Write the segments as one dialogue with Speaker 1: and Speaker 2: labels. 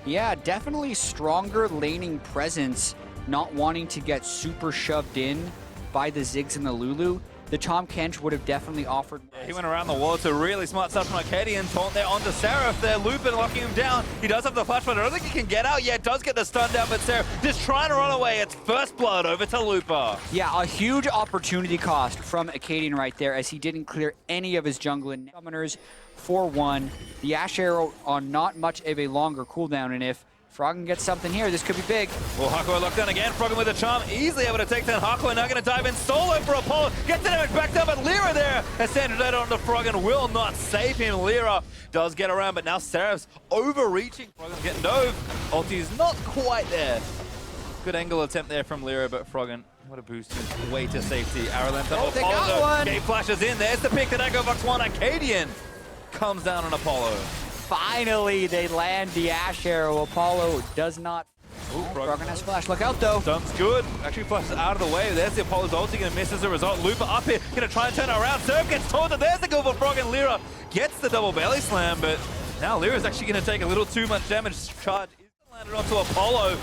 Speaker 1: Yeah, definitely stronger laning presence, not wanting to get super shoved in by the Ziggs and the Lulu. The Tahm Kench would have definitely offered.
Speaker 2: Yeah, he went around the wall to really smart stuff from Arcadian. Taunt there onto Seraph. They're looping, locking him down. He does have the flash, but I don't think he can get out yet. Does get the stun down, but Seraph just trying to run away. It's first blood over to Looper.
Speaker 1: Yeah, a huge opportunity cost from Arcadian right there as he didn't clear any of his jungle and summoners for one. The Ash Arrow on not much of a longer cooldown, and if Froggen gets something here, this could be big.
Speaker 2: Well, Hakuo locked down again. Froggen with a charm, easily able to take down Hakuo. Now going to dive in solo for Apollo. Gets the damage back down, but Lyra there. As Sandra Data onto Froggen will not save him. Lyra does get around, but now Seraph's overreaching. Froggen getting dove. Ulti's not quite there. Good angle attempt there from Lyra, but Froggen, what a boost. Way to safety. Arrow length up.
Speaker 1: They got one.
Speaker 2: Gate flashes in. There's the pick that Echo Fox won. Arcadian comes down on Apollo.
Speaker 1: Finally, they land the Ash Arrow. Apollo does not.
Speaker 2: Ooh,
Speaker 1: Froggen has flash. Look out, though.
Speaker 2: Stump's good. Actually flushes out of the way. There's the Apollo's ulti. Going to miss as a result. Looper up here. Going to try and turn it around. Surf gets taunted. There's the goal for Froggen. Lyra gets the double belly slam, but now Lyra's actually going to take a little too much damage. Charge is landed onto Apollo.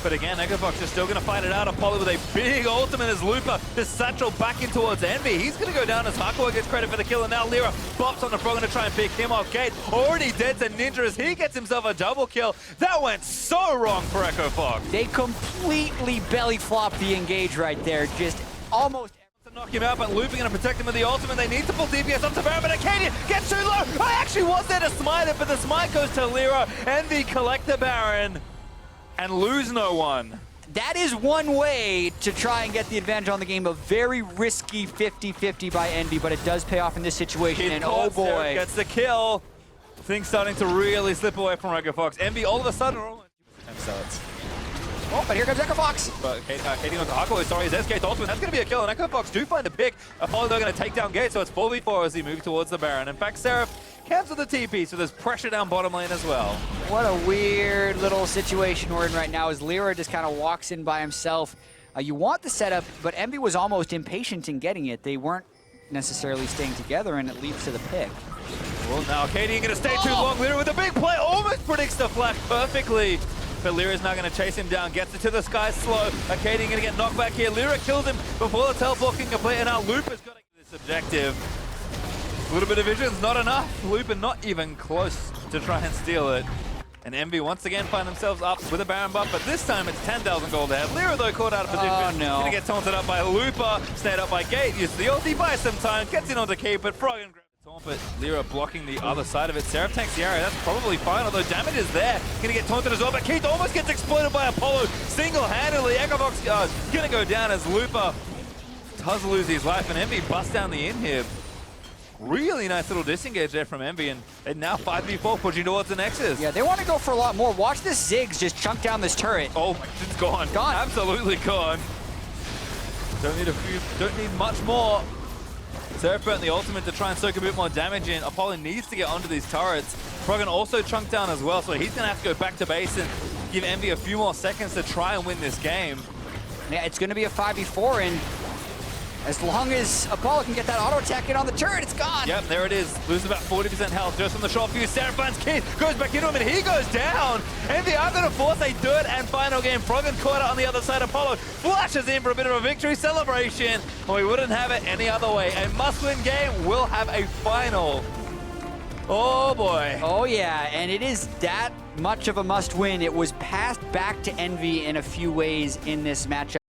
Speaker 2: But again, Echofox is still going to fight it out. Apollo with a big ultimate as Looper just satchel back in towards Envy. He's going to go down as Hakuo gets credit for the kill. And now Lyra bops on the Froggen to try and pick him off. Gate already dead to Ninja as he gets himself a double kill. That went so wrong for Echofox.
Speaker 1: They completely belly flopped the engage right there. Just almost.
Speaker 2: To knock him out, but Looping going to protect him with the ultimate. They need to pull DPS onto Baron, but Arcadian gets too low. I actually was there to smite it, but the smite goes to Lyra. Envy collect the Baron and lose no one.
Speaker 1: That is one way to try and get the advantage on the game. A very risky 50-50 by Envy, but it does pay off in this situation. And oh boy.
Speaker 2: Gets the kill. Things starting to really slip away from Echofox. Envy all of a sudden.
Speaker 1: Oh, but here comes Echofox.
Speaker 2: But Katie onto Hakuo, sorry, his Gate ultimate. That's going to be a kill, and Echofox do find a pick. Apollo, they're going to take down Gate, so it's 4v4 as he moves towards the Baron. In fact, Seraph cancels the TP, so there's pressure down bottom lane as well.
Speaker 1: What a weird little situation we're in right now as Lyra just kind of walks in by himself. You want the setup, but Envy was almost impatient in getting it. They weren't necessarily staying together, and it leads to the pick.
Speaker 2: Well, now Arcadian going to stay too long. Lyra with a big play, almost predicts the flash perfectly. But Lyra's now going to chase him down, gets it to the sky slow. Arcadian going to get knocked back here. Lyra kills him before the teleport can complete, and now Looper's got to get this objective. A little bit of vision's not enough. Looper not even close to try and steal it. And Envy once again find themselves up with a Baron buff, but this time it's 10,000 gold there. Lyra though caught out of position.
Speaker 1: Oh no.
Speaker 2: Going to get taunted up by Looper, stayed up by Gate, used the ulti, buys some time, gets in onto Keep, but Froggen grabs the taunt, but Lyra blocking the other side of it. Seraph takes the area, that's probably fine, although damage is there. Going to get taunted as well, but Keith almost gets exploded by Apollo single-handedly. Echofox going to go down as Looper does lose his life, and Envy busts down the inhib. Really nice little disengage there from Envy, and now 5v4 pushing towards the Nexus.
Speaker 1: Yeah, they want to go for a lot more. Watch this Ziggs just chunk down this turret.
Speaker 2: Oh, it's gone.
Speaker 1: Gone.
Speaker 2: Absolutely gone. Don't need much more. Seraph burnt the ultimate to try and soak a bit more damage in. Apollo needs to get onto these turrets. Froggen also chunked down as well, so he's going to have to go back to base and give Envy a few more seconds to try and win this game.
Speaker 1: Yeah, it's going to be a 5v4, and as long as Apollo can get that auto attack in on the turret, it's gone.
Speaker 2: Yep, there it is. Loses about 40% health just from the short fuse. Seraph finds Keith, goes back into him, and he goes down. Envy are going to force a third and final game. Froggen caught it on the other side. Apollo flashes in for a bit of a victory celebration. Well, we wouldn't have it any other way. A must-win game will have a final. Oh boy.
Speaker 1: Oh yeah, and it is that much of a must-win. It was passed back to Envy in a few ways in this matchup.